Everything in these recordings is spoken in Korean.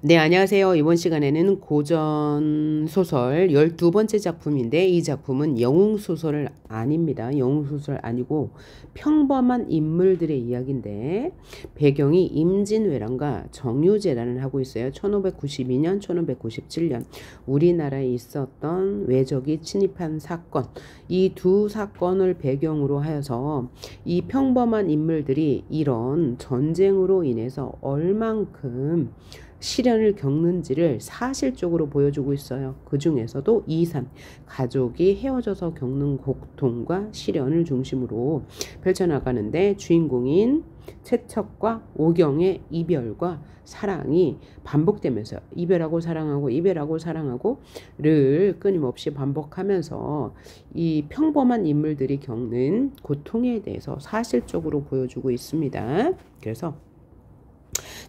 네, 안녕하세요. 이번 시간에는 고전소설 12번째 작품인데 이 작품은 영웅소설 아닙니다. 영웅소설 아니고 평범한 인물들의 이야기인데 배경이 임진왜란과 정유재란을 하고 있어요. 1592년, 1597년 우리나라에 있었던 왜적이 침입한 사건, 이 두 사건을 배경으로 하여서 이 평범한 인물들이 이런 전쟁으로 인해서 얼만큼 시련을 겪는지를 사실적으로 보여주고 있어요. 그 중에서도 이산, 가족이 헤어져서 겪는 고통과 시련을 중심으로 펼쳐나가는데 주인공인 채척과 오경의 이별과 사랑이 반복되면서 이별하고 사랑하고 이별하고 사랑하고를 끊임없이 반복하면서 이 평범한 인물들이 겪는 고통에 대해서 사실적으로 보여주고 있습니다. 그래서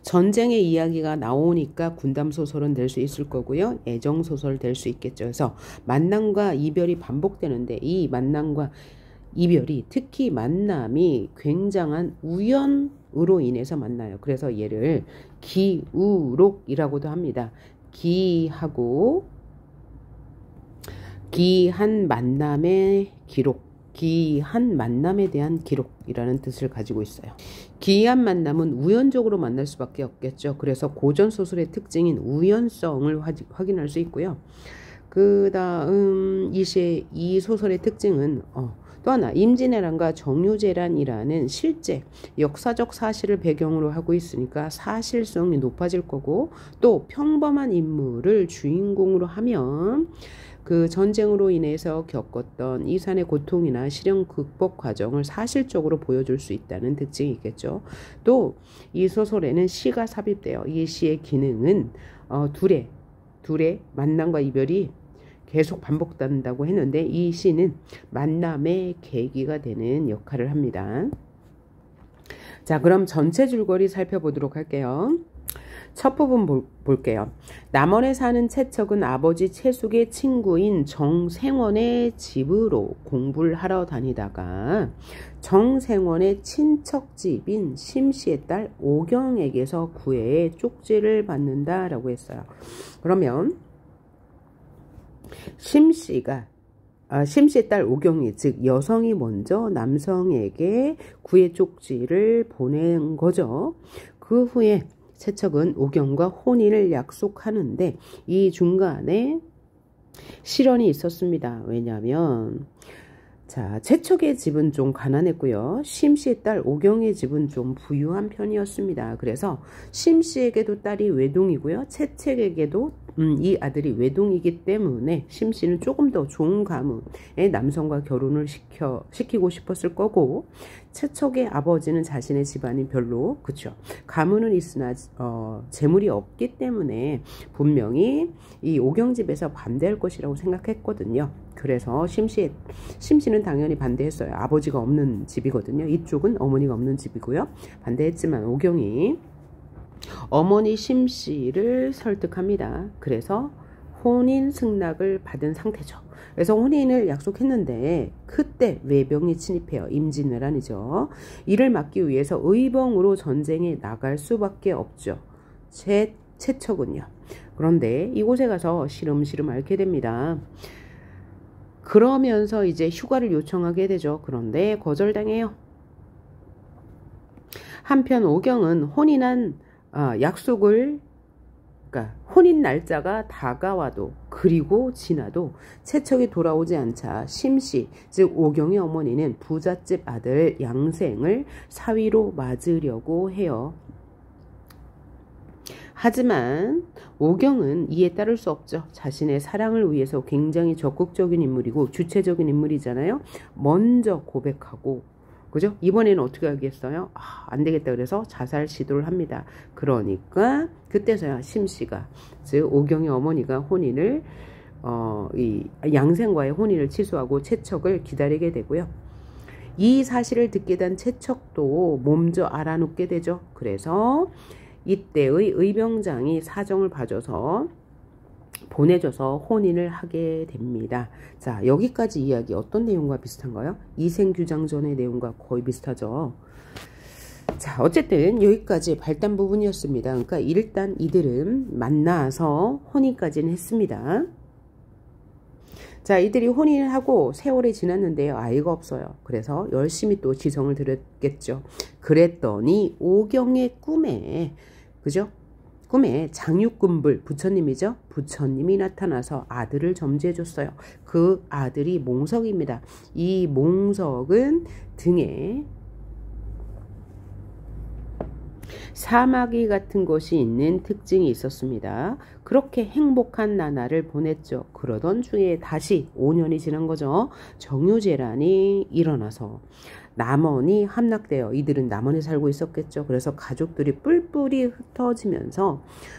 전쟁의 이야기가 나오니까 군담소설은 될 수 있을 거고요. 애정소설 될 수 있겠죠. 그래서 만남과 이별이 반복되는데 이 만남과 이별이 특히 만남이 굉장한 우연으로 인해서 만나요. 그래서 얘를 기우록이라고도 합니다. 기하고 기한 만남의 기록, 기이한 만남에 대한 기록이라는 뜻을 가지고 있어요. 기이한 만남은 우연적으로 만날 수밖에 없겠죠. 그래서 고전소설의 특징인 우연성을 확인할 수 있고요. 그 다음 이 소설의 특징은 또 하나 임진왜란과 정유재란이라는 실제 역사적 사실을 배경으로 하고 있으니까 사실성이 높아질 거고, 또 평범한 인물을 주인공으로 하면 그 전쟁으로 인해서 겪었던 이산의 고통이나 시련 극복 과정을 사실적으로 보여줄 수 있다는 특징이 있겠죠. 또 이 소설에는 시가 삽입돼요. 이 시의 기능은 둘의 만남과 이별이 계속 반복된다고 했는데 이 시는 만남의 계기가 되는 역할을 합니다. 자, 그럼 전체 줄거리 살펴보도록 할게요. 첫 부분 볼게요. 남원에 사는 채척은 아버지 채숙의 친구인 정생원의 집으로 공부를 하러 다니다가 정생원의 친척집인 심씨의 딸 오경에게서 구애에 쪽지를 받는다라고 했어요. 그러면 심씨의 딸 오경이, 즉 여성이 먼저 남성에게 구애 쪽지를 보낸 거죠. 그 후에 채척은 오경과 혼인을 약속하는데 이 중간에 시련이 있었습니다. 왜냐하면 채척의 집은 좀 가난했고요. 심씨의 딸 오경의 집은 좀 부유한 편이었습니다. 그래서 심씨에게도 딸이 외동이고요. 채척에게도 이 아들이 외동이기 때문에 심씨는 조금 더 좋은 가문의 남성과 결혼을 시키고 싶었을 거고, 채척의 아버지는 자신의 집안이 별로 가문은 있으나 재물이 없기 때문에 분명히 이 오경 집에서 반대할 것이라고 생각했거든요. 그래서 심씨는 당연히 반대했어요. 아버지가 없는 집이거든요. 이쪽은 어머니가 없는 집이고요. 반대했지만 오경이 어머니 심씨를 설득합니다. 그래서 혼인 승낙을 받은 상태죠. 그래서 혼인을 약속했는데 그때 외병이 침입해요. 임진왜란이죠. 이를 막기 위해서 의병으로 전쟁에 나갈 수밖에 없죠. 채척은요. 그런데 이곳에 가서 시름시름 앓게 됩니다. 그러면서 이제 휴가를 요청하게 되죠. 그런데 거절당해요. 한편 오경은 혼인한 약속을, 혼인 날짜가 다가와도 그리고 지나도 채척이 돌아오지 않자 심씨, 즉 오경의 어머니는 부잣집 아들 양생을 사위로 맞으려고 해요. 하지만 오경은 이에 따를 수 없죠. 자신의 사랑을 위해서 굉장히 적극적인 인물이고 주체적인 인물이잖아요. 먼저 고백하고, 그죠? 이번에는 어떻게 하겠어요? 안 되겠다 그래서 자살 시도를 합니다. 그러니까 그때서야 심씨가, 즉 오경의 어머니가 혼인을 이 양생과의 혼인을 취소하고 채척을 기다리게 되고요. 이 사실을 듣게 된 채척도 몸져 알아놓게 되죠. 그래서 이때의 의병장이 사정을 봐줘서 보내줘서 혼인을 하게 됩니다. 자, 여기까지 이야기 어떤 내용과 비슷한가요? 이생규장전의 내용과 거의 비슷하죠. 자, 어쨌든 여기까지 발단 부분이었습니다. 그러니까 일단 이들은 만나서 혼인까지는 했습니다. 자, 이들이 혼인을 하고 세월이 지났는데요. 아이가 없어요. 그래서 열심히 또 지성을 들였겠죠. 그랬더니 오경의 꿈에, 그죠? 꿈에 장육금불, 부처님이죠. 부처님이 나타나서 아들을 점지해 줬어요. 그 아들이 몽석입니다. 이 몽석은 등에 사마귀 같은 것이 있는 특징이 있었습니다. 그렇게 행복한 나날을 보냈죠. 그러던 중에 다시 5년이 지난 거죠. 정유재란이 일어나서 남원이 함락되어 이들은 남원에 살고 있었겠죠. 그래서 가족들이 뿔뿔이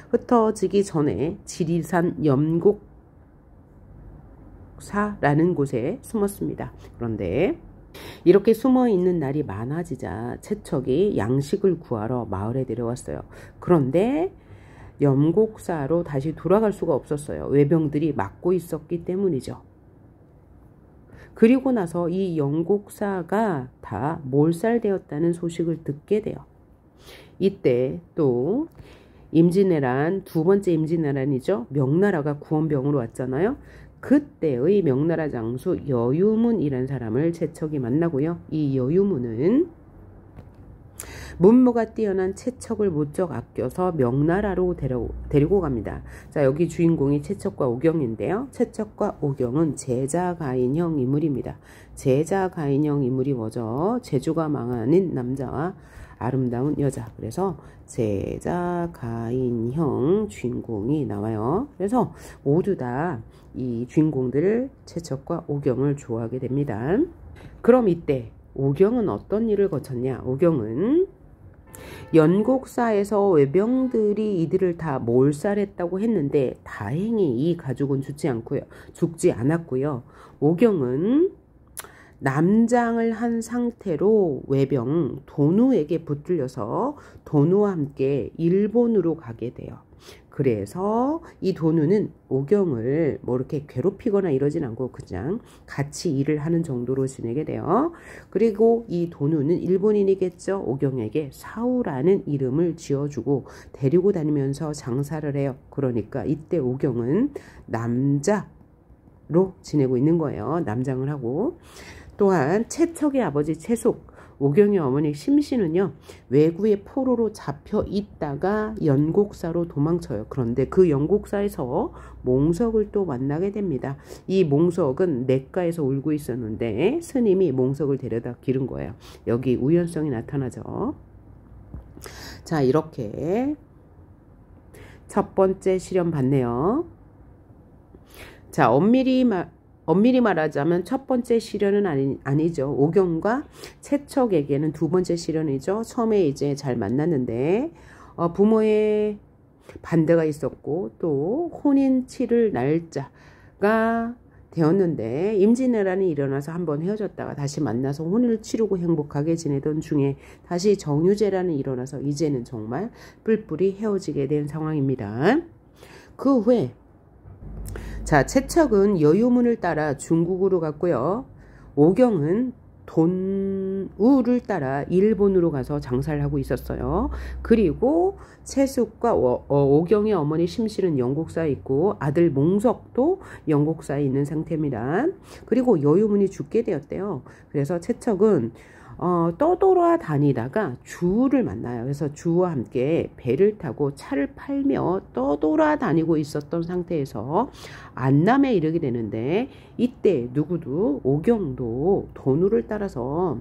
흩어지기 전에 지리산 염곡사라는 곳에 숨었습니다. 그런데 이렇게 숨어 있는 날이 많아지자 채척이 양식을 구하러 마을에 내려왔어요. 그런데 염곡사로 다시 돌아갈 수가 없었어요. 외병들이 막고 있었기 때문이죠. 그리고 나서 이 염곡사가 다 몰살되었다는 소식을 듣게 돼요. 이때 또 임진왜란, 두 번째 임진왜란이죠. 명나라가 구원병으로 왔잖아요. 그때의 명나라 장수 여유문이라는 사람을 채척이 만나고요. 이 여유문은 문무가 뛰어난 채척을 무척 아껴서 명나라로 데리고 갑니다. 자, 여기 주인공이 채척과 오경인데요. 채척과 오경은 제자가인형 인물입니다. 제자가인형 인물이 뭐죠? 재주가 망하는 남자와 아름다운 여자. 그래서 제자가인형 주인공이 나와요. 그래서 모두 다 이 주인공들을 채척과 오경을 좋아하게 됩니다. 그럼 이때 오경은 어떤 일을 거쳤냐? 오경은 연곡사에서 외병들이 이들을 다 몰살했다고 했는데 다행히 이 가족은 죽지 않았고요. 오경은 남장을 한 상태로 외병 도누에게 붙들려서 도누와 함께 일본으로 가게 돼요. 그래서 이 도누는 오경을 뭐 이렇게 괴롭히거나 이러진 않고 그냥 같이 일을 하는 정도로 지내게 돼요. 그리고 이 도누는 일본인이겠죠. 오경에게 사우라는 이름을 지어주고 데리고 다니면서 장사를 해요. 그러니까 이때 오경은 남자로 지내고 있는 거예요. 남장을 하고. 또한 채척의 아버지 채숙, 오경의 어머니 심씨는요, 외구의 포로로 잡혀 있다가 연곡사로 도망쳐요. 그런데 그 연곡사에서 몽석을 또 만나게 됩니다. 이 몽석은 냇가에서 울고 있었는데 스님이 몽석을 데려다 기른 거예요. 여기 우연성이 나타나죠. 자, 이렇게 첫 번째 시련 봤네요. 자, 엄밀히 말하자면 첫 번째 시련은 아니죠. 오경과 채척에게는 두 번째 시련이죠. 처음에 이제 잘 만났는데 부모의 반대가 있었고 또 혼인 치를 날짜가 되었는데 임진왜란이 일어나서 한번 헤어졌다가 다시 만나서 혼인을 치르고 행복하게 지내던 중에 다시 정유재란이 일어나서 이제는 정말 뿔뿔이 헤어지게 된 상황입니다. 그 후에 자, 채척은 여유문을 따라 중국으로 갔고요. 오경은 돈우를 따라 일본으로 가서 장사를 하고 있었어요. 그리고 채숙과 오경의 어머니 심씨는 연곡사에 있고 아들 몽석도 연곡사에 있는 상태입니다. 그리고 여유문이 죽게 되었대요. 그래서 채척은 떠돌아 다니다가 주를 만나요. 그래서 주와 함께 배를 타고 차를 팔며 떠돌아 다니고 있었던 상태에서 안남에 이르게 되는데 이때 누구도 오경도 도누를 따라서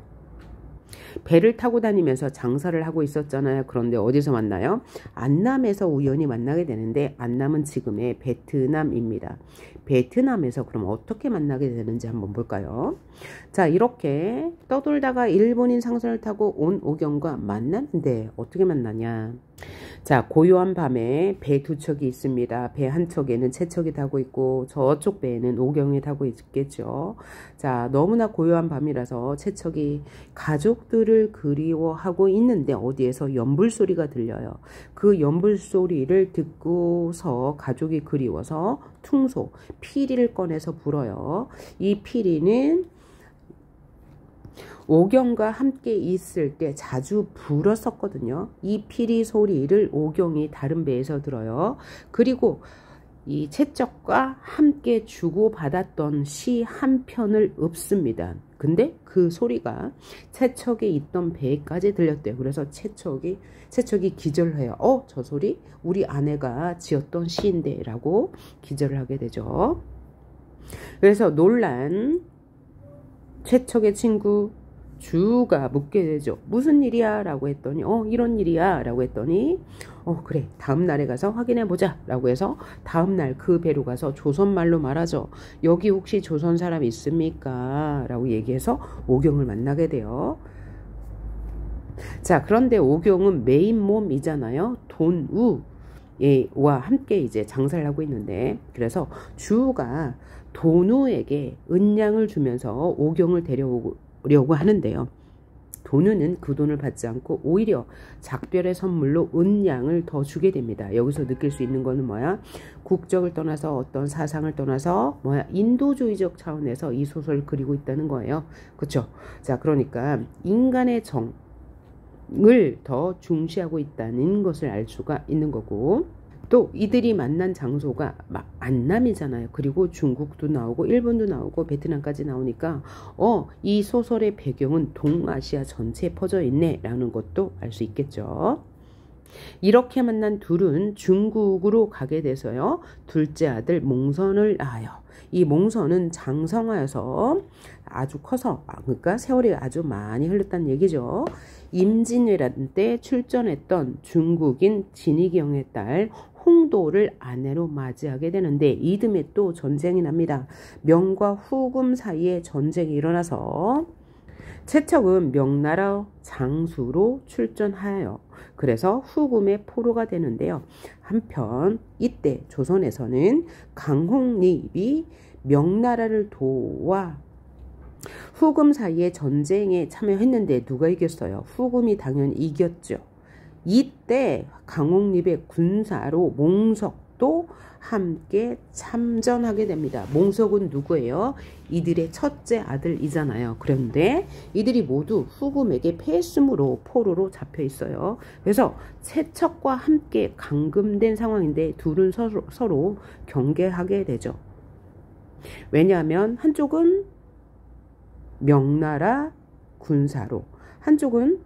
배를 타고 다니면서 장사를 하고 있었잖아요. 그런데 어디서 만나요? 안남에서 우연히 만나게 되는데 안남은 지금의 베트남입니다. 베트남에서 그럼 어떻게 만나게 되는지 한번 볼까요? 자, 이렇게 떠돌다가 일본인 상선을 타고 온 오경과 만났는데 어떻게 만나냐? 자, 고요한 밤에 배 두 척이 있습니다. 배 한 척에는 채척이 타고 있고 저쪽 배에는 오경이 타고 있겠죠. 자, 너무나 고요한 밤이라서 채척이 가족들을 그리워하고 있는데 어디에서 연불 소리가 들려요. 그 연불 소리를 듣고서 가족이 그리워서 퉁소, 피리를 꺼내서 불어요. 이 피리는 오경과 함께 있을 때 자주 불었었거든요. 이 피리 소리를 오경이 다른 배에서 들어요. 그리고 이 채척과 함께 주고받았던 시 한 편을 읊습니다. 근데 그 소리가 채척에 있던 배까지 들렸대요. 그래서 채척이 기절해요. 저 소리 우리 아내가 지었던 시인데 라고 기절을 하게 되죠. 그래서 놀란 채척의 친구 주가 묻게 되죠. 무슨 일이야? 라고 했더니 이런 일이야 라고 했더니 그래 다음 날에 가서 확인해 보자 라고 해서 다음 날 그 배로 가서 조선말로 말하죠. 여기 혹시 조선 사람 있습니까? 라고 얘기해서 오경을 만나게 돼요. 자, 그런데 오경은 메인 몸이잖아요. 돈우와 함께 이제 장사를 하고 있는데, 그래서 주가 돈우에게 은량을 주면서 오경을 데려오려고 하는데요. 돈우는 그 돈을 받지 않고 오히려 작별의 선물로 은량을 더 주게 됩니다. 여기서 느낄 수 있는 거는 뭐야? 국적을 떠나서 어떤 사상을 떠나서 인도주의적 차원에서 이 소설을 그리고 있다는 거예요. 그렇죠? 자, 그러니까 인간의 정을 더 중시하고 있다는 것을 알 수가 있는 거고, 또 이들이 만난 장소가 안남이잖아요. 그리고 중국도 나오고 일본도 나오고 베트남까지 나오니까 이 소설의 배경은 동아시아 전체에 퍼져 있네 라는 것도 알 수 있겠죠. 이렇게 만난 둘은 중국으로 가게 돼서요. 둘째 아들 몽선을 낳아요. 이 몽선은 장성하여서 아주 커서, 그러니까 세월이 아주 많이 흘렀다는 얘기죠. 임진왜란 때 출전했던 중국인 진이경의 딸 홍도를 아내로 맞이하게 되는데, 이듬해 또 전쟁이 납니다. 명과 후금 사이에 전쟁이 일어나서 채척은 명나라 장수로 출전하여 그래서 후금의 포로가 되는데요. 한편 이때 조선에서는 강홍립이 명나라를 도와 후금 사이에 전쟁에 참여했는데 누가 이겼어요? 후금이 당연히 이겼죠. 이때 강홍립의 군사로 몽석도 함께 참전하게 됩니다. 몽석은 누구예요? 이들의 첫째 아들이잖아요. 그런데 이들이 모두 후금에게 패했으므로 포로로 잡혀 있어요. 그래서 채척과 함께 감금된 상황인데 둘은 서로 경계하게 되죠. 왜냐하면 한쪽은 명나라 군사로, 한쪽은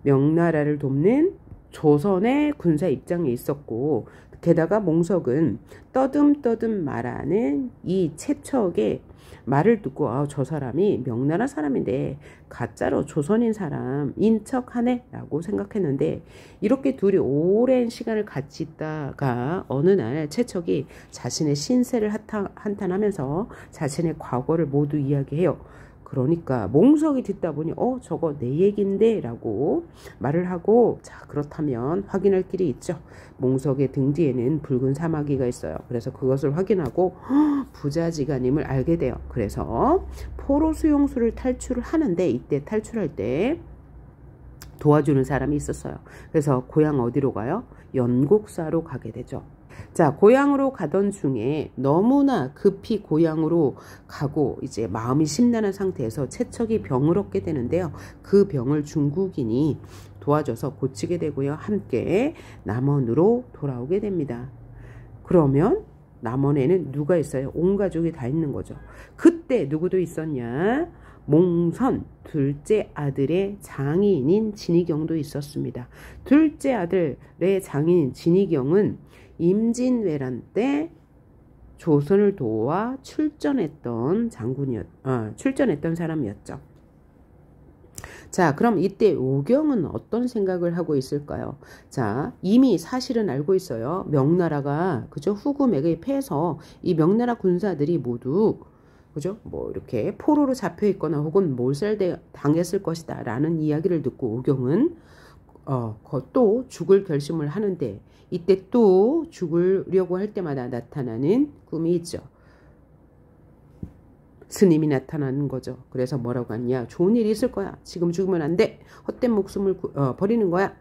명나라를 돕는 조선의 군사 입장에 있었고, 게다가 몽석은 떠듬떠듬 말하는 이 채척의 말을 듣고 저 사람이 명나라 사람인데 가짜로 조선인 사람인 척하네 라고 생각했는데, 이렇게 둘이 오랜 시간을 같이 있다가 어느 날 채척이 자신의 신세를 한탄하면서 자신의 과거를 모두 이야기해요. 그러니까 몽석이 듣다 보니 저거 내 얘긴데 라고 말을 하고, 자 그렇다면 확인할 길이 있죠. 몽석의 등 뒤에는 붉은 사마귀가 있어요. 그래서 그것을 확인하고 부자지간임을 알게 돼요. 그래서 포로 수용소를 탈출을 하는데, 이때 탈출할 때 도와주는 사람이 있었어요. 그래서 고향 어디로 가요? 연곡사로 가게 되죠. 자, 고향으로 가던 중에 너무나 급히 고향으로 가고 이제 마음이 심란한 상태에서 채척이 병을 얻게 되는데요. 그 병을 중국인이 도와줘서 고치게 되고요. 함께 남원으로 돌아오게 됩니다. 그러면 남원에는 누가 있어요? 온 가족이 다 있는 거죠. 그때 누구도 있었냐? 몽선 둘째 아들의 장인인 진이경도 있었습니다. 둘째 아들의 장인인 진이경은 임진왜란 때 조선을 도와 출전했던 출전했던 사람이었죠. 자, 그럼 이때 오경은 어떤 생각을 하고 있을까요? 자, 이미 사실은 알고 있어요. 명나라가 그죠? 후금에게 패해서 이 명나라 군사들이 모두 그죠? 이렇게 포로로 잡혀 있거나 혹은 몰살당했을 것이다 라는 이야기를 듣고 오경은 또 죽을 결심을 하는데, 이때 또 죽으려고 할 때마다 나타나는 꿈이 있죠. 스님이 나타나는 거죠. 그래서 뭐라고 하냐? 좋은 일이 있을 거야. 지금 죽으면 안 돼. 헛된 목숨을 버리는 거야.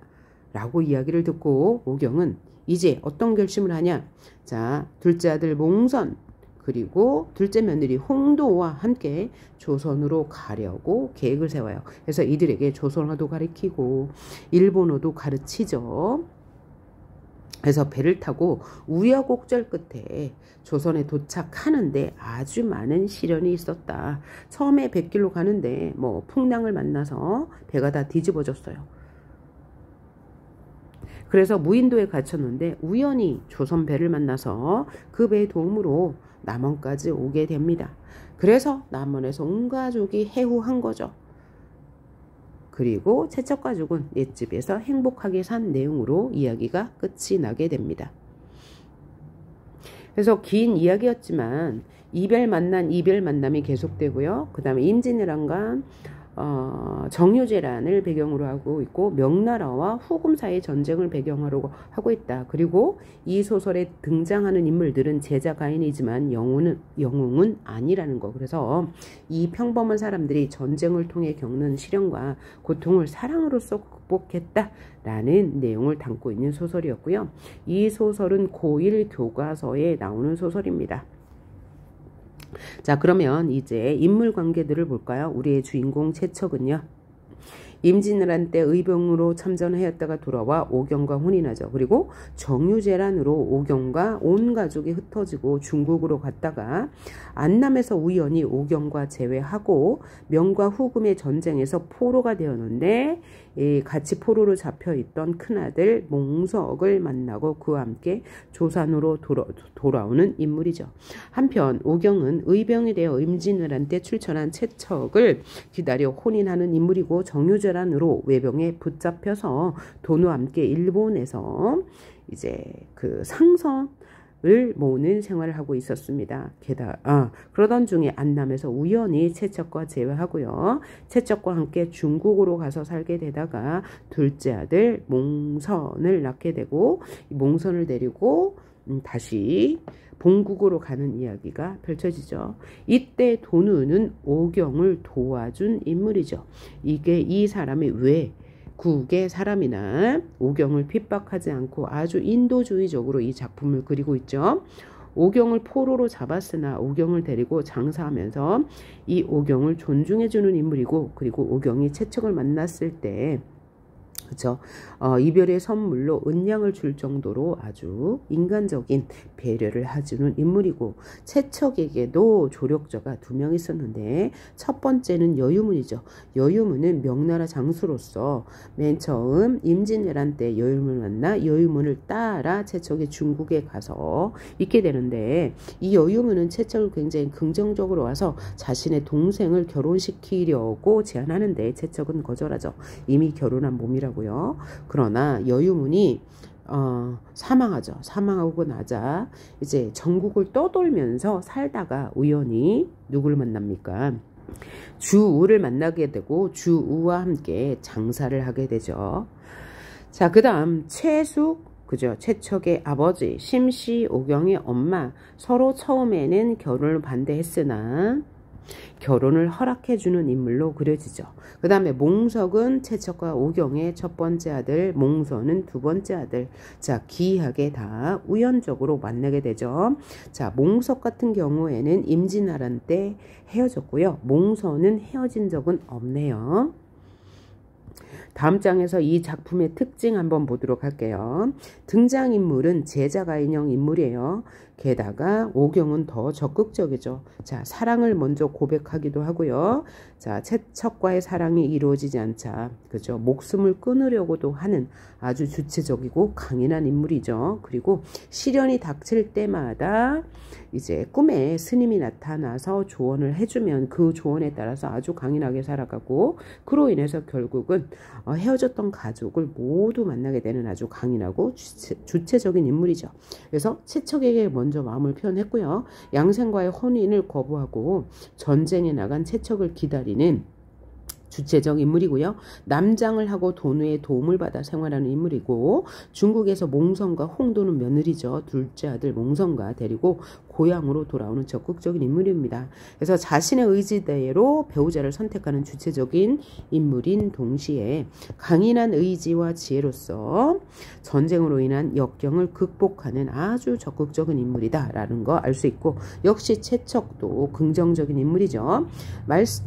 라고 이야기를 듣고 오경은 이제 어떤 결심을 하냐? 자, 둘째 아들 몽선 그리고 둘째 며느리 홍도와 함께 조선으로 가려고 계획을 세워요. 그래서 이들에게 조선어도 가르치고 일본어도 가르치죠. 그래서 배를 타고 우여곡절 끝에 조선에 도착하는데 아주 많은 시련이 있었다. 처음에 100길로 가는데 뭐 풍랑을 만나서 배가 다 뒤집어졌어요. 그래서 무인도에 갇혔는데 우연히 조선 배를 만나서 그 배의 도움으로 남원까지 오게 됩니다. 그래서 남원에서 온 가족이 해후한 거죠. 그리고 채척가족은 옛집에서 행복하게 산 내용으로 이야기가 끝이 나게 됩니다. 그래서 긴 이야기였지만 이별 만남이 계속되고요. 그 다음에 임진왜란과 정유재란을 배경으로 하고 있고 명나라와 후금 사이의 전쟁을 배경으로 하고 있다. 그리고 이 소설에 등장하는 인물들은 제자 가인이지만 영웅은 아니라는 거. 그래서 이 평범한 사람들이 전쟁을 통해 겪는 시련과 고통을 사랑으로서 극복했다라는 내용을 담고 있는 소설이었고요. 이 소설은 고1 교과서에 나오는 소설입니다. 자, 그러면 이제 인물 관계들을 볼까요? 우리의 주인공 채척은요. 임진왜란 때 의병으로 참전하였다가 돌아와 오경과 혼인하죠. 그리고 정유재란으로 오경과 온 가족이 흩어지고 중국으로 갔다가 안남에서 우연히 오경과 재회하고 명과 후금의 전쟁에서 포로가 되었는데 같이 포로로 잡혀있던 큰아들 몽석을 만나고 그와 함께 조선으로 돌아오는 인물이죠. 한편 오경은 의병이 되어 임진왜란 때 출전한 채척을 기다려 혼인하는 인물이고 정유재란으로 외병에 붙잡혀서 돈과 함께 일본에서 이제 그 상선을 모으는 생활을 하고 있었습니다. 그러던 중에 안남에서 우연히 채척과 재회하고요. 채척과 함께 중국으로 가서 살게 되다가 둘째 아들 몽선을 낳게 되고 몽선을 데리고 다시 본국으로 가는 이야기가 펼쳐지죠. 이때 돈우는 오경을 도와준 인물이죠. 이 사람이 왜 국의 사람이나 오경을 핍박하지 않고 아주 인도주의적으로 이 작품을 그리고 있죠. 오경을 포로로 잡았으나 오경을 데리고 장사하면서 이 오경을 존중해주는 인물이고, 그리고 오경이 채척을 만났을 때 그렇죠. 이별의 선물로 은양을 줄 정도로 아주 인간적인 배려를 해주는 인물이고, 채척에게도 조력자가 2명 있었는데 첫 번째는 여유문이죠. 여유문은 명나라 장수로서 맨 처음 임진왜란 때 여유문을 만나 여유문을 따라 채척이 중국에 가서 있게 되는데, 이 여유문은 채척을 굉장히 긍정적으로 와서 자신의 동생을 결혼시키려고 제안하는데 채척은 거절하죠. 이미 결혼한 몸이라고. 그러나 여유문이 사망하죠. 사망하고 나자 이제 전국을 떠돌면서 살다가 우연히 누구를 만납니까? 주우를 만나게 되고 주우와 함께 장사를 하게 되죠. 자, 그 다음 최숙, 그죠? 채척의 아버지, 심씨, 오경의 엄마, 서로 처음에는 결혼을 반대했으나 결혼을 허락해주는 인물로 그려지죠. 그 다음에 몽석은 채척과 오경의 첫 번째 아들, 몽선은 두 번째 아들. 자, 기이하게 다 우연적으로 만나게 되죠. 자, 몽석 같은 경우에는 임진왜란 때 헤어졌고요. 몽선은 헤어진 적은 없네요. 다음 장에서 이 작품의 특징 한번 보도록 할게요. 등장인물은 제자가인형 인물이에요. 게다가 오경은 더 적극적이죠. 자, 사랑을 먼저 고백하기도 하고요. 자, 채척과의 사랑이 이루어지지 않자, 그죠? 목숨을 끊으려고도 하는 아주 주체적이고 강인한 인물이죠. 그리고 시련이 닥칠 때마다 이제 꿈에 스님이 나타나서 조언을 해주면 그 조언에 따라서 아주 강인하게 살아가고, 그로 인해서 결국은 헤어졌던 가족을 모두 만나게 되는 아주 강인하고 주체적인 인물이죠. 그래서 채척에게 먼저 마음을 표현했고요. 양생과의 혼인을 거부하고 전쟁에 나간 채척을 기다리는 주체적 인물이고요. 남장을 하고 돈우의 도움을 받아 생활하는 인물이고 중국에서 몽성과 홍도는 며느리죠. 둘째 아들 몽성과 데리고 고향으로 돌아오는 적극적인 인물입니다. 그래서 자신의 의지대로 배우자를 선택하는 주체적인 인물인 동시에 강인한 의지와 지혜로서 전쟁으로 인한 역경을 극복하는 아주 적극적인 인물이다라는 거 알 수 있고 역시 채척도 긍정적인 인물이죠.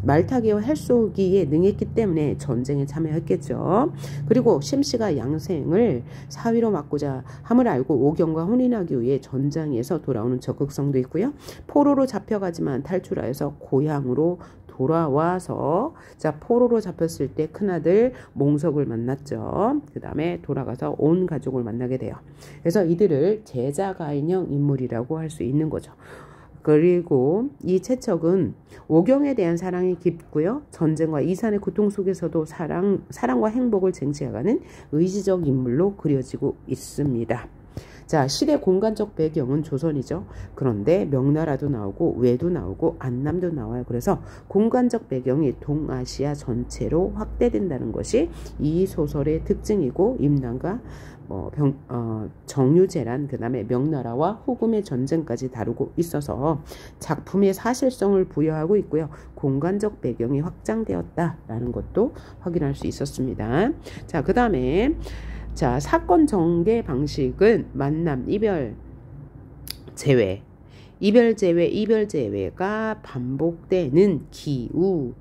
말타기와 헬쏘기에 능했기 때문에 전쟁에 참여했겠죠. 그리고 심씨가 양생을 사위로 맡고자 함을 알고 오경과 혼인하기 위해 전장에서 돌아오는 적극성도 있고요. 포로로 잡혀가지만 탈출하여서 고향으로 돌아와서 포로로 잡혔을 때 큰아들 몽석을 만났죠. 그 다음에 돌아가서 온 가족을 만나게 돼요. 그래서 이들을 제자가인형 인물이라고 할 수 있는 거죠. 그리고 이 채척은 오경에 대한 사랑이 깊고요. 전쟁과 이산의 고통 속에서도 사랑과 행복을 쟁취해가는 의지적 인물로 그려지고 있습니다. 자, 시대 공간적 배경은 조선이죠. 그런데 명나라도 나오고 외도 나오고 안남도 나와요. 그래서 공간적 배경이 동아시아 전체로 확대된다는 것이 이 소설의 특징이고 임난과 정유재란 그 다음에 명나라와 후금의 전쟁까지 다루고 있어서 작품의 사실성을 부여하고 있고요. 공간적 배경이 확장되었다라는 것도 확인할 수 있었습니다. 자, 그 다음에 사건 전개 방식은 만남, 이별, 재회, 이별, 재회가 반복되는 기우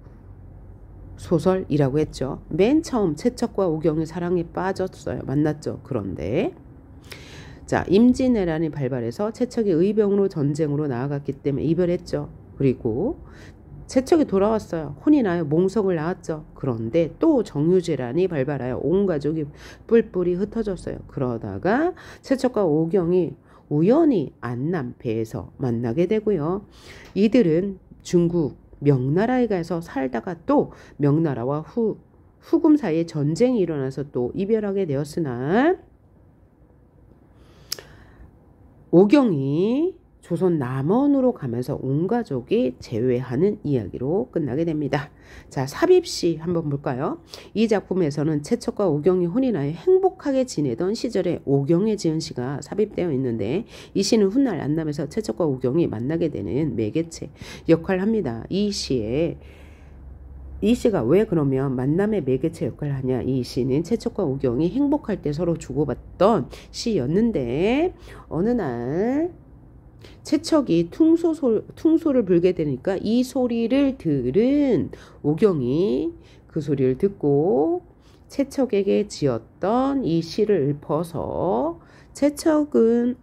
소설이라고 했죠. 맨 처음 채척과 오경의 사랑에 빠졌어요. 만났죠. 그런데 임진왜란이 발발해서 채척이 의병으로 전쟁으로 나아갔기 때문에 이별했죠. 그리고 채척이 돌아왔어요. 혼이 나요. 몽석을 낳았죠. 그런데 또 정유재란이 발발하여 온 가족이 뿔뿔이 흩어졌어요. 그러다가 채척과 오경이 우연히 안남 배에서 만나게 되고요. 이들은 중국 명나라에 가서 살다가 또 명나라와 후금 사이에 전쟁이 일어나서 또 이별하게 되었으나 오경이 조선 남원으로 가면서 온 가족이 재회하는 이야기로 끝나게 됩니다. 자, 삽입시 한번 볼까요? 이 작품에서는 채척과 오경이 혼인하여 행복하게 지내던 시절에 오경에 지은 시가 삽입되어 있는데 이 시는 훗날 안남에서 채척과 오경이 만나게 되는 매개체 역할을 합니다. 이 시가 왜 그러면 만남의 매개체 역할을 하냐? 이 시는 채척과 오경이 행복할 때 서로 주고받던 시였는데 어느 날 채척이 퉁소를 불게 되니까 이 소리를 들은 오경이 그 소리를 듣고 채척에게 지었던 이 시를 읊어서 채척은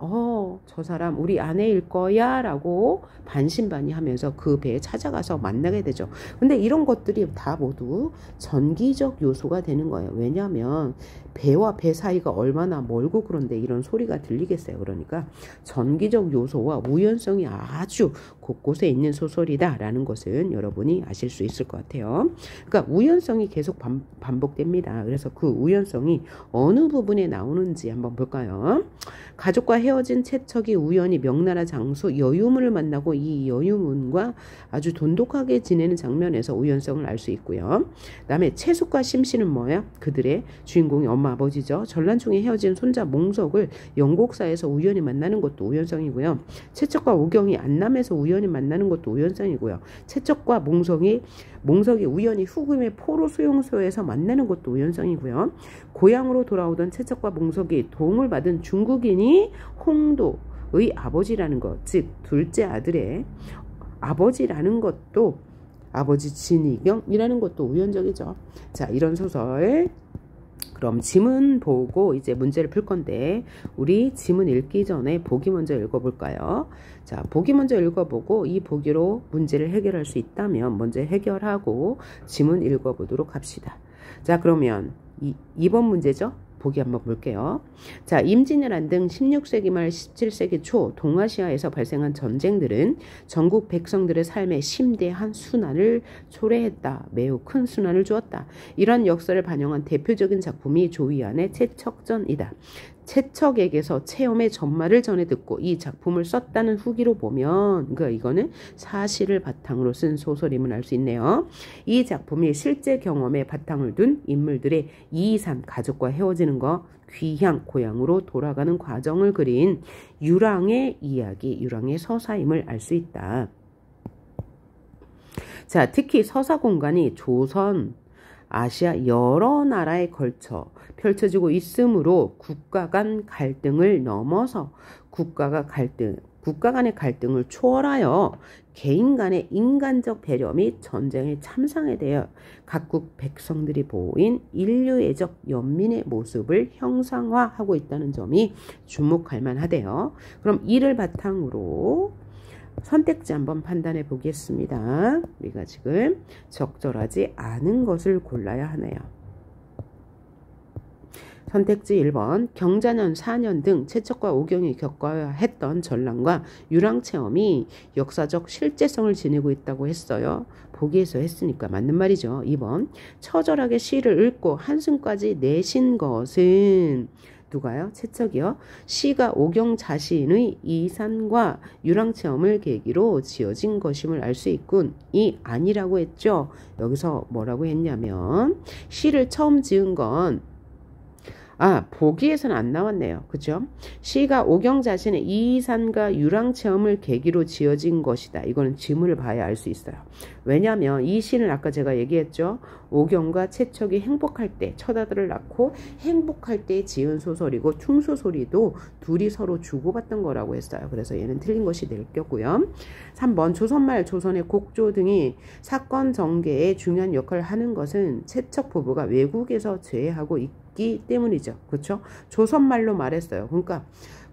저 사람 우리 아내일 거야 라고 반신반의하면서 그 배에 찾아가서 만나게 되죠. 근데 이런 것들이 다 모두 전기적 요소가 되는 거예요. 왜냐하면 배와 배 사이가 얼마나 멀고 그런데 이런 소리가 들리겠어요. 그러니까 전기적 요소와 우연성이 아주 곳곳에 있는 소설이다라는 것은 여러분이 아실 수 있을 것 같아요. 그러니까 우연성이 계속 반복됩니다. 그래서 그 우연성이 어느 부분에 나오는지 한번 볼까요? 가족과 헤어진 채척이 우연히 명나라 장수 여유문을 만나고 이 여유문과 아주 돈독하게 지내는 장면에서 우연성을 알 수 있고요. 그 다음에 채숙과 심씨는 뭐예요? 그들의 주인공이 엄마 아버지죠. 전란총에 헤어진 손자 몽석을 영곡사에서 우연히 만나는 것도 우연성이고요. 채척과 오경이 안남에서 우연히 만나는 것도 우연성이고요. 채척과 몽석이 우연히 후금의 포로 수용소에서 만나는 것도 우연성이고요. 고향으로 돌아오던 채척과 몽석이 도움을 받은 중국인이 홍도의 아버지라는 것, 즉 둘째 아들의 아버지라는 것도 아버지 진이경이라는 것도 우연적이죠. 자, 이런 소설 그럼 지문 보고 이제 문제를 풀 건데 우리 지문 읽기 전에 보기 먼저 읽어볼까요? 자, 보기 먼저 읽어보고 이 보기로 문제를 해결할 수 있다면 먼저 해결하고 지문 읽어보도록 합시다. 자, 그러면 2번 문제죠? 보기 한번 볼게요. 자, 임진왜란 등 16세기 말 17세기 초 동아시아에서 발생한 전쟁들은 전국 백성들의 삶에 심대한 순환을 초래했다. 매우 큰 순환을 주었다. 이런 역사를 반영한 대표적인 작품이 조이안의 채척전이다. 채척에게서 체험의 전말을 전해 듣고 이 작품을 썼다는 후기로 보면 그러니까 이거는 사실을 바탕으로 쓴 소설임을 알 수 있네요. 이 작품이 실제 경험에 바탕을 둔 인물들의 이산 가족과 헤어지는 거, 귀향 고향으로 돌아가는 과정을 그린 유랑의 이야기, 유랑의 서사임을 알 수 있다. 자, 특히 서사 공간이 조선, 아시아 여러 나라에 걸쳐 펼쳐지고 있으므로 국가 간 갈등을 넘어서 국가 간의 갈등을 초월하여 개인 간의 인간적 배려 및 전쟁의 참상에 대해 각국 백성들이 보인 인류애적 연민의 모습을 형상화하고 있다는 점이 주목할 만하대요. 그럼 이를 바탕으로 선택지 한번 판단해 보겠습니다. 우리가 지금 적절하지 않은 것을 골라야 하네요. 선택지 1번 경자년 4년 등 채척과 오경이 겪어야 했던 전랑과 유랑체험이 역사적 실제성을 지니고 있다고 했어요. 보기에서 했으니까 맞는 말이죠. 2번 처절하게 시를 읽고 한숨까지 내신 것은 누가요? 채척이요. 시가 오경 자신의 이산과 유랑체험을 계기로 지어진 것임을 알 수 있군. 이 아니라고 했죠. 여기서 뭐라고 했냐면 시를 처음 지은 건 보기에서는 안 나왔네요. 그죠? 시가 오경 자신의 이산과 유랑체험을 계기로 지어진 것이다. 이거는 지문을 봐야 알 수 있어요. 왜냐하면 이 시는 아까 제가 얘기했죠. 오경과 채척이 행복할 때 첫 아들을 낳고 행복할 때 지은 소설이고 퉁소소리도 둘이 서로 주고받던 거라고 했어요. 그래서 얘는 틀린 것이 될 거고요. 3번 조선말 조선의 곡조 등이 사건 전개에 중요한 역할을 하는 것은 채척 부부가 외국에서 제외하고 있기 때문이죠. 그렇죠? 조선말로 말했어요. 그러니까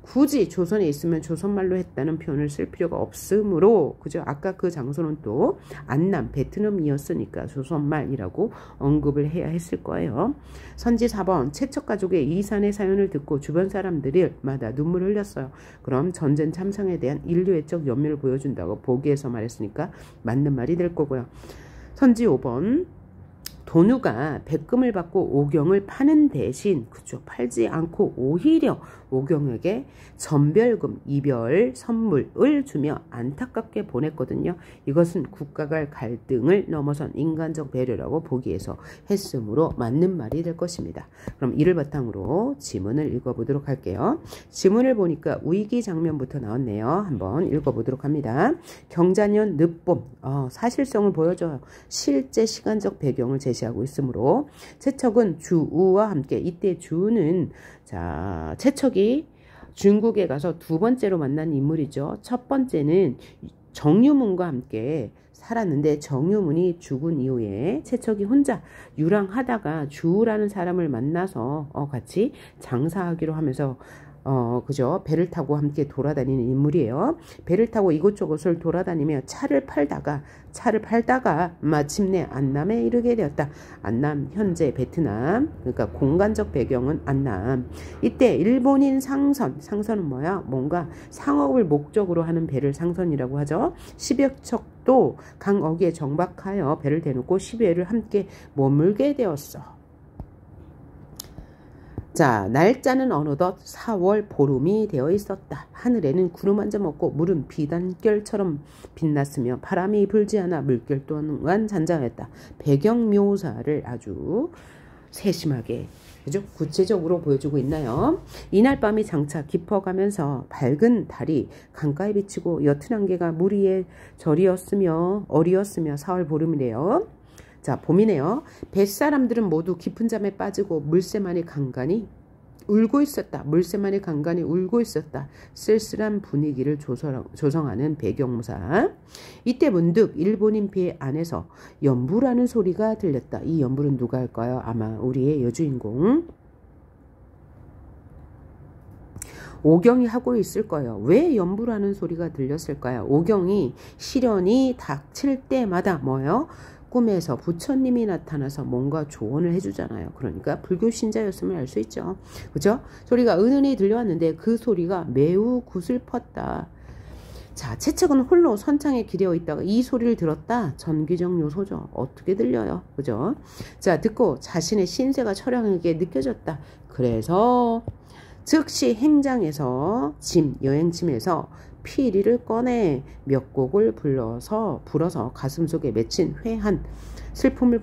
굳이 조선에 있으면 조선말로 했다는 표현을 쓸 필요가 없으므로 그죠? 아까 그 장소는 또 안남 베트남이었으니까 조선말이라고 언급을 해야 했을 거예요. 선지 4번 채척 가족의 이산의 사연을 듣고 주변 사람들마다 눈물을 흘렸어요. 그럼 전쟁 참상에 대한 인류애적 연민을 보여준다고 보기에서 말했으니까 맞는 말이 될 거고요. 선지 5번 돈우가 백금을 받고 오경을 파는 대신 그죠 팔지 않고 오히려 오경에게 전별금 이별 선물을 주며 안타깝게 보냈거든요. 이것은 국가 간 갈등을 넘어선 인간적 배려라고 보기에서 했으므로 맞는 말이 될 것입니다. 그럼 이를 바탕으로 지문을 읽어보도록 할게요. 지문을 보니까 위기 장면부터 나왔네요. 한번 읽어보도록 합니다. 경자년 늦봄 사실성을 보여줘요. 실제 시간적 배경을 제시하고 있으므로 채척은 주우와 함께 이때 주우는 채척이 중국에 가서 두 번째로 만난 인물이죠. 첫 번째는 정유문과 함께 살았는데 정유문이 죽은 이후에 채척이 혼자 유랑하다가 주우라는 사람을 만나서 같이 장사하기로 하면서 그죠? 배를 타고 함께 돌아다니는 인물이에요. 배를 타고 이곳저곳을 돌아다니며 차를 팔다가 마침내 안남에 이르게 되었다. 안남 현재 베트남. 그러니까 공간적 배경은 안남. 이때 일본인 상선은 뭐야? 뭔가 상업을 목적으로 하는 배를 상선이라고 하죠. 10여 척도 강어귀에 정박하여 배를 대놓고 10여를 함께 머물게 되었어. 자, 날짜는 어느덧 4월 보름이 되어 있었다. 하늘에는 구름 한 점 없고 물은 비단결처럼 빛났으며 바람이 불지 않아 물결 또한 잔잔했다. 배경 묘사를 아주 세심하게 그죠? 구체적으로 보여주고 있나요? 이날 밤이 장차 깊어가면서 밝은 달이 강가에 비치고 옅은 안개가 물 위에 어리었으며 4월 보름이래요. 자, 봄이네요. 뱃사람들은 모두 깊은 잠에 빠지고 물새만이 간간히 울고 있었다. 쓸쓸한 분위기를 조성하는 배경무사. 이때 문득 일본인 배 안에서 연부라는 소리가 들렸다. 이 연부는 누가 할까요? 아마 우리의 여주인공 오경이 하고 있을 거예요. 왜 연부라는 소리가 들렸을까요? 오경이 시련이 닥칠 때마다 뭐예요? 꿈에서 부처님이 나타나서 뭔가 조언을 해주잖아요. 그러니까 불교 신자였음을 알 수 있죠. 그죠? 소리가 은은히 들려왔는데 그 소리가 매우 구슬펐다. 자, 채척은 홀로 선창에 기대어 있다가 이 소리를 들었다. 전기적 요소죠. 어떻게 들려요? 그죠? 자, 듣고 자신의 신세가 처량하게 느껴졌다. 그래서 즉시 행장에서 여행짐에서 피리를 꺼내 몇 곡을 불어서 가슴속에 맺힌 회한 슬픔을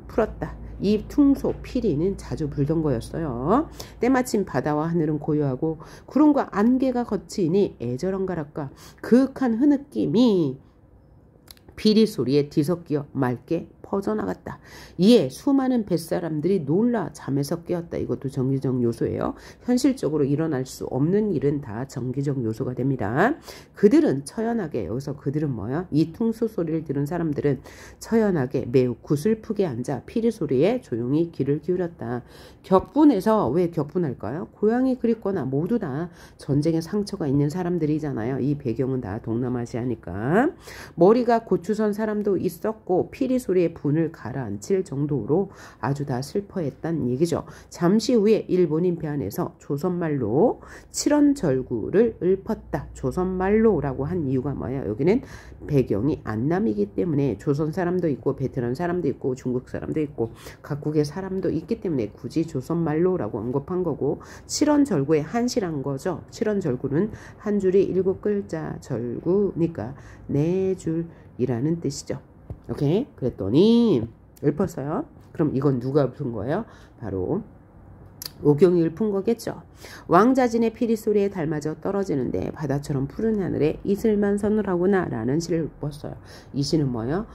풀었다. 이 퉁소 피리는 자주 불던 거였어요. 때마침 바다와 하늘은 고요하고 구름과 안개가 거치니 애절한가랄까 그윽한 흐느낌이 피리 소리에 뒤섞여 맑게 퍼져나갔다. 이에 수많은 뱃사람들이 놀라 잠에서 깨었다. 이것도 정기적 요소예요. 현실적으로 일어날 수 없는 일은 다 정기적 요소가 됩니다. 그들은 처연하게, 여기서 그들은 뭐야? 이 퉁소 소리를 들은 사람들은 처연하게 매우 구슬프게 앉아 피리 소리에 조용히 귀를 기울였다. 격분해서, 왜 격분할까요? 고향이 그립거나 모두 다 전쟁에 상처가 있는 사람들이잖아요. 이 배경은 다 동남아시아니까. 머리가 고추선 사람도 있었고 피리 소리에 분을 가라앉힐 정도로 아주 다 슬퍼했단 얘기죠. 잠시 후에 일본인 배 안에서 조선말로 칠원절구를 읊었다. 조선말로라고 한 이유가 뭐야? 여기는 배경이 안남이기 때문에 조선 사람도 있고 베트남 사람도 있고 중국 사람도 있고 각국의 사람도 있기 때문에 굳이 조선말로라고 언급한 거고, 칠원절구의 한시란 거죠. 칠원절구는 한 줄이 7글자, 절구니까 4줄이라는 뜻이죠. 오케이? 그랬더니 읊었어요. 그럼 이건 누가 읊은 거예요? 바로 오경이 읊은 거겠죠. 왕자진의 피리 소리에 닮아져 떨어지는데 바다처럼 푸른 하늘에 이슬만 서늘하구나 라는 시를 읊었어요. 이 시는 뭐예요?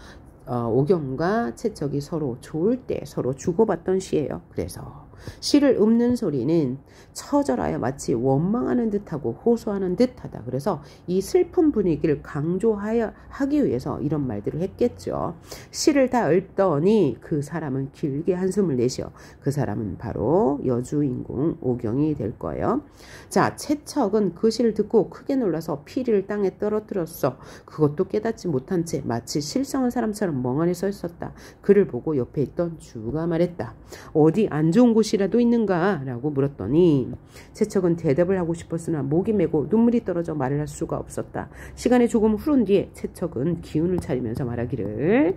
오경과 채척이 서로 좋을 때 서로 주고받던 시예요. 그래서 시를 읊는 소리는 처절하여 마치 원망하는 듯하고 호소하는 듯하다. 그래서 이 슬픈 분위기를 강조하기 위해서 이런 말들을 했겠죠. 시를 다 읊더니 그 사람은 길게 한숨을 내쉬어. 그 사람은 바로 여주인공 오경이 될 거예요. 자, 채척은 그 시를 듣고 크게 놀라서 피리를 땅에 떨어뜨렸어. 그것도 깨닫지 못한 채 마치 실성한 사람처럼 멍하니 서 있었다. 그를 보고 옆에 있던 주가 말했다. 어디 안 좋은 곳이라도 있는가? 라고 물었더니 채척은 대답을 하고 싶었으나 목이 메고 눈물이 떨어져 말을 할 수가 없었다. 시간이 조금 흐른 뒤에 채척은 기운을 차리면서 말하기를,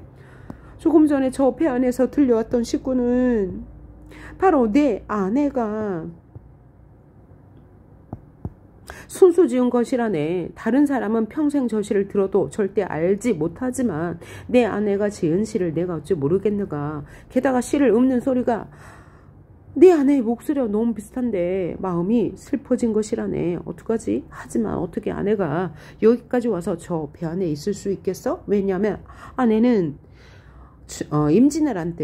조금 전에 저 배 안에서 들려왔던 식구는 바로 내 아내가 순수 지은 것이라네. 다른 사람은 평생 저 시를 들어도 절대 알지 못하지만 내 아내가 지은 시를 내가 어찌 모르겠는가. 게다가 시를 읊는 소리가 내 아내의 목소리와 너무 비슷한데 마음이 슬퍼진 것이라네. 어떡하지? 하지만 어떻게 아내가 여기까지 와서 저 배 안에 있을 수 있겠어? 왜냐하면 아내는 임진왜란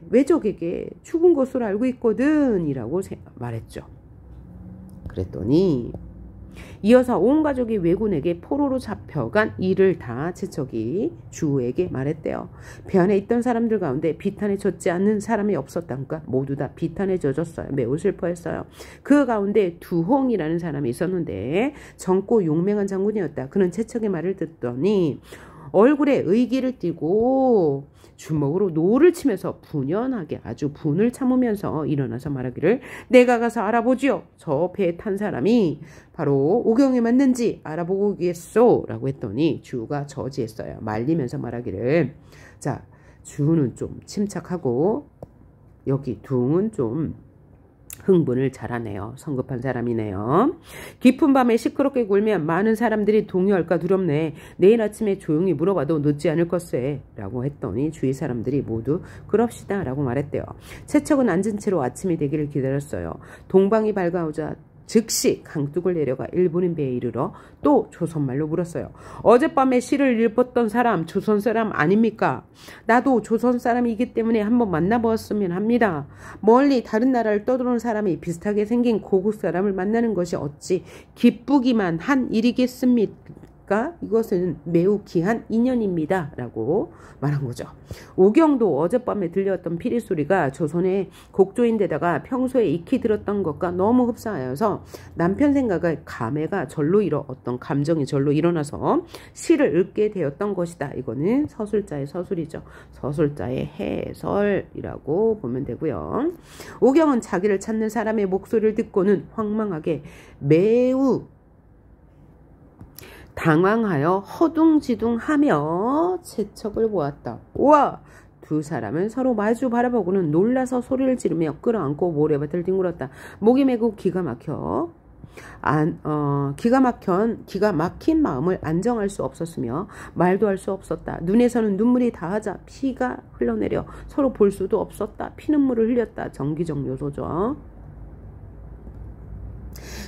외적에게 죽은 것으로 알고 있거든 이라고 말했죠. 그랬더니 이어서 온 가족이 왜군에게 포로로 잡혀간 일을 다 채척이 주에게 말했대요. 배 안에 있던 사람들 가운데 비탄에 젖지 않는 사람이 없었다니까 모두 다 비탄에 젖었어요. 매우 슬퍼했어요. 그 가운데 두홍이라는 사람이 있었는데 젊고 용맹한 장군이었다. 그는 채척의 말을 듣더니 얼굴에 의기를 띠고 주먹으로 노를 치면서 분연하게 아주 분을 참으면서 일어나서 말하기를, 내가 가서 알아보지요. 저 배에 탄 사람이 바로 오경이 맞는지 알아보겠소 라고 했더니 주가 저지했어요. 말리면서 말하기를, 자, 주는 좀 침착하고 여기 둥은 좀 흥분을 잘하네요. 성급한 사람이네요. 깊은 밤에 시끄럽게 굴면 많은 사람들이 동요할까 두렵네. 내일 아침에 조용히 물어봐도 늦지 않을 것세 라고 했더니 주위 사람들이 모두 그럽시다 라고 말했대요. 채척은 앉은 채로 아침이 되기를 기다렸어요. 동방이 밝아오자 즉시 강둑을 내려가 일본인 배에 이르러 또 조선말로 물었어요. 어젯밤에 시를 읊었던 사람 조선 사람 아닙니까? 나도 조선 사람이기 때문에 한번 만나보았으면 합니다. 멀리 다른 나라를 떠도는 사람이 비슷하게 생긴 고국 사람을 만나는 것이 어찌 기쁘기만 한 일이겠습니까? 이것은 매우 귀한 인연입니다 라고 말한 거죠. 오경도 어젯밤에 들렸던 피리 소리가 조선의 곡조인데다가 평소에 익히 들었던 것과 너무 흡사하여서 남편 생각에 감회가 절로 어떤 감정이 절로 일어나서 시를 읊게 되었던 것이다. 이거는 서술자의 서술이죠. 서술자의 해설이라고 보면 되고요. 오경은 자기를 찾는 사람의 목소리를 듣고는 황망하게 매우 당황하여 허둥지둥하며 채척을 보았다. 우와! 두 사람은 서로 마주 바라보고는 놀라서 소리를 지르며 끌어안고 모래밭을 뒹굴었다. 목이 메고 기가 막힌 마음을 안정할 수 없었으며 말도 할 수 없었다. 눈에서는 눈물이 다하자 피가 흘러내려 서로 볼 수도 없었다. 피눈물을 흘렸다. 정기적 요소죠.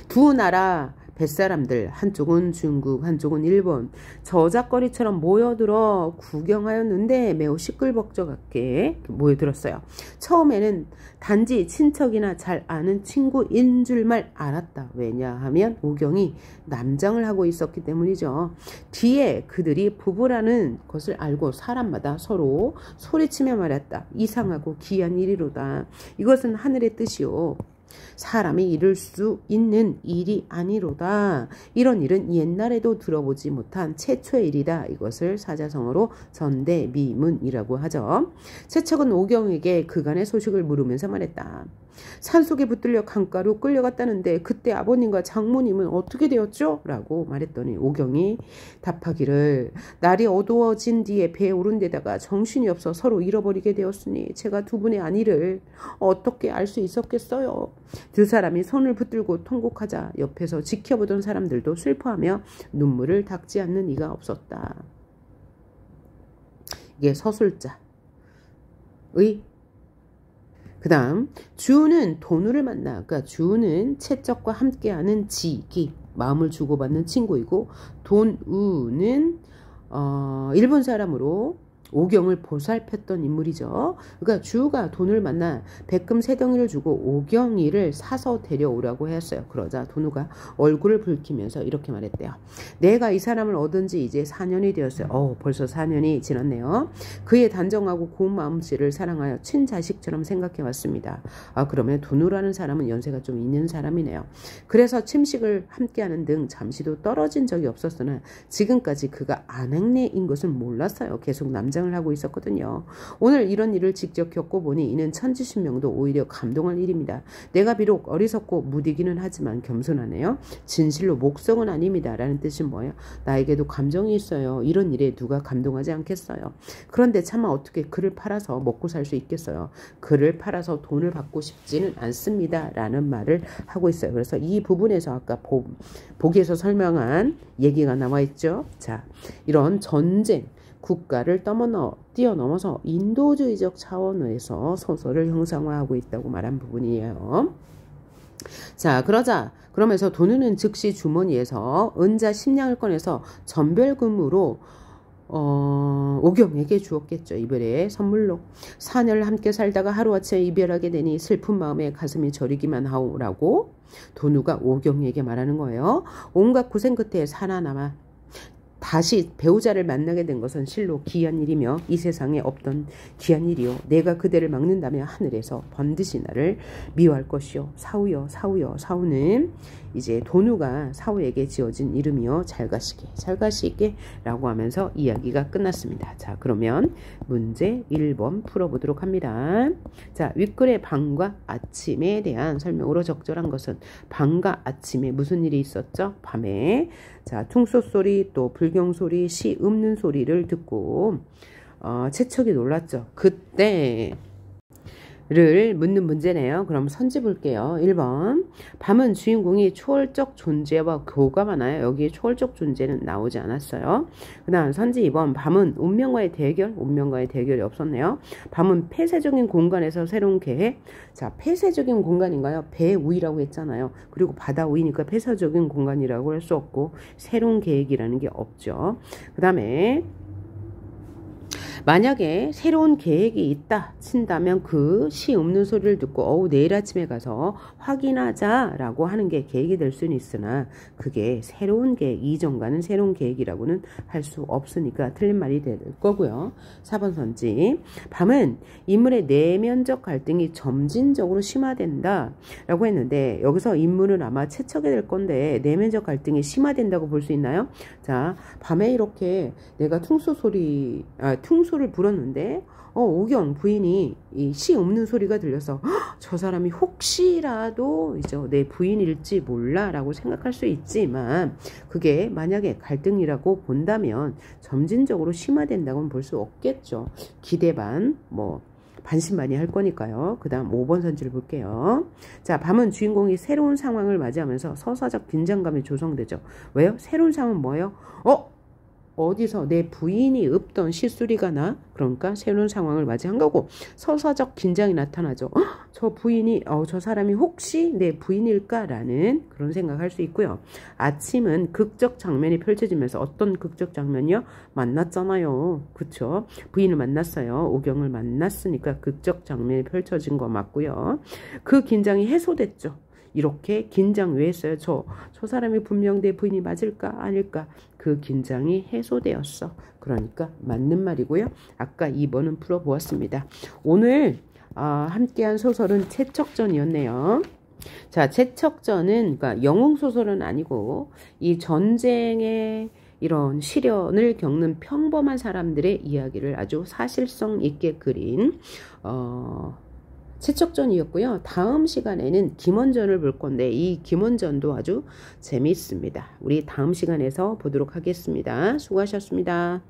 두 나라 뱃사람들, 한쪽은 중국, 한쪽은 일본, 저작거리처럼 모여들어 구경하였는데 매우 시끌벅적하게 모여들었어요. 처음에는 단지 친척이나 잘 아는 친구인 줄만 알았다. 왜냐하면 오경이 남장을 하고 있었기 때문이죠. 뒤에 그들이 부부라는 것을 알고 사람마다 서로 소리치며 말했다. 이상하고 귀한 일이로다. 이것은 하늘의 뜻이요. 사람이 이룰 수 있는 일이 아니로다. 이런 일은 옛날에도 들어보지 못한 최초의 일이다. 이것을 사자성어로 전대미문이라고 하죠. 최척은 오경에게 그간의 소식을 물으면서 말했다. 산속에 붙들려 강가로 끌려갔다는데 그때 아버님과 장모님은 어떻게 되었죠? 라고 말했더니 오경이 답하기를 날이 어두워진 뒤에 배에 오른 데다가 정신이 없어 서로 잃어버리게 되었으니 제가 두 분의 안위를 어떻게 알 수 있었겠어요? 두 사람이 손을 붙들고 통곡하자 옆에서 지켜보던 사람들도 슬퍼하며 눈물을 닦지 않는 이가 없었다. 이게 서술자의 그 다음 주우는 돈우를 만나. 그러니까 주우는 채적과 함께하는 지기, 마음을 주고받는 친구이고 돈우는 일본 사람으로 오경을 보살폈던 인물이죠. 그러니까 주우가 돈을 만나 백금 3덩이를 주고 오경이를 사서 데려오라고 했어요. 그러자 돈우가 얼굴을 붉히면서 이렇게 말했대요. 내가 이 사람을 얻은 지 이제 4년이 되었어요. 벌써 4년이 지났네요. 그의 단정하고 고운 마음씨를 사랑하여 친자식처럼 생각해 왔습니다. 그러면 돈우라는 사람은 연세가 좀 있는 사람이네요. 그래서 침식을 함께하는 등 잠시도 떨어진 적이 없었으나 지금까지 그가 아낙네인 것을 몰랐어요. 계속 남자 하고 있었거든요. 오늘 이런 일을 직접 겪어보니 이는 천지신명도 오히려 감동할 일입니다. 내가 비록 어리석고 무디기는 하지만 겸손하네요. 진실로 목성은 아닙니다. 라는 뜻은 뭐예요? 나에게도 감정이 있어요. 이런 일에 누가 감동하지 않겠어요. 그런데 차마 어떻게 그를 팔아서 먹고 살 수 있겠어요. 그를 팔아서 돈을 받고 싶지는 않습니다. 라는 말을 하고 있어요. 그래서 이 부분에서 아까 보기에서 설명한 얘기가 나와 있죠. 자, 이런 전쟁 국가를 뛰어넘어서 인도주의적 차원에서 소설을 형상화하고 있다고 말한 부분이에요. 자, 그러면서 돈우는 즉시 주머니에서 은자 10냥을 꺼내서 전별금으로 오경에게 주었겠죠. 이별의 선물로. 4년을 함께 살다가 하루아침에 이별하게 되니 슬픈 마음에 가슴이 저리기만 하오라고 돈우가 오경에게 말하는 거예요. 온갖 고생 끝에 살아남아 다시 배우자를 만나게 된 것은 실로 귀한 일이며 이 세상에 없던 귀한 일이요. 내가 그대를 막는다면 하늘에서 반드시 나를 미워할 것이요. 사우여 사우여. 사우는 이제 돈우가 사우에게 지어진 이름이요. 잘 가시게 라고 하면서 이야기가 끝났습니다. 자, 그러면 문제 1번 풀어보도록 합니다. 자, 윗글의 밤과 아침에 대한 설명으로 적절한 것은 밤과 아침에 무슨 일이 있었죠? 밤에 자, 퉁소소리 또 불경소리 시 읊는 소리를 듣고 채척이 놀랐죠. 그때를 묻는 문제네요. 그럼 선지 볼게요. 1번 밤은 주인공이 초월적 존재와 교감하나요? 여기 초월적 존재는 나오지 않았어요. 그 다음 선지 2번 밤은 운명과의 대결이 없었네요. 밤은 폐쇄적인 공간에서 새로운 계획. 자, 폐쇄적인 공간인가요? 배우이라고 했잖아요. 그리고 바다 우이니까 폐쇄적인 공간이라고 할 수 없고 새로운 계획이라는 게 없죠. 그 다음에 만약에 새로운 계획이 있다 친다면 그 시 읊는 소리를 듣고 내일 아침에 가서 확인하자라고 하는 게 계획이 될 수는 있으나 그게 새로운 계획, 이전과는 새로운 계획이라고는 할 수 없으니까 틀린 말이 될 거고요. 4번 선지 밤은 인물의 내면적 갈등이 점진적으로 심화된다 라고 했는데 여기서 인물은 아마 채척이 될 건데 내면적 갈등이 심화된다고 볼 수 있나요? 자, 밤에 이렇게 내가 퉁소리 효소를 불었는데 오경 부인이 이 씨 없는 소리가 들려서 저 사람이 혹시라도 이제 내 부인일지 몰라라고 생각할 수 있지만 그게 만약에 갈등이라고 본다면 점진적으로 심화된다고는 볼 수 없겠죠. 기대 반 반신반의 할 거니까요. 그 다음 5번 선지를 볼게요. 자, 밤은 주인공이 새로운 상황을 맞이하면서 서사적 긴장감이 조성되죠. 왜요? 새로운 상황은 뭐예요? 어디서 내 부인이 없던 시술이가 나? 그러니까 새로운 상황을 맞이한 거고 서사적 긴장이 나타나죠. 저 부인이 저 사람이 혹시 내 부인일까라는 그런 생각할 수 있고요. 아침은 극적 장면이 펼쳐지면서 어떤 극적 장면이요? 만났잖아요. 그쵸? 부인을 만났어요. 오경을 만났으니까 극적 장면이 펼쳐진 거 맞고요. 그 긴장이 해소됐죠. 이렇게 긴장 왜 했어요? 저 사람이 분명 내 부인이 맞을까 아닐까 그 긴장이 해소되었어. 그러니까 맞는 말이고요. 아까 2번은 풀어보았습니다. 오늘 함께한 소설은 채척전이었네요. 자, 채척전은 그러니까 영웅소설은 아니고 이 전쟁의 이런 시련을 겪는 평범한 사람들의 이야기를 아주 사실성 있게 그린 채척전이었고요. 다음 시간에는 김원전을 볼 건데 이 김원전도 아주 재미있습니다. 우리 다음 시간에서 보도록 하겠습니다. 수고하셨습니다.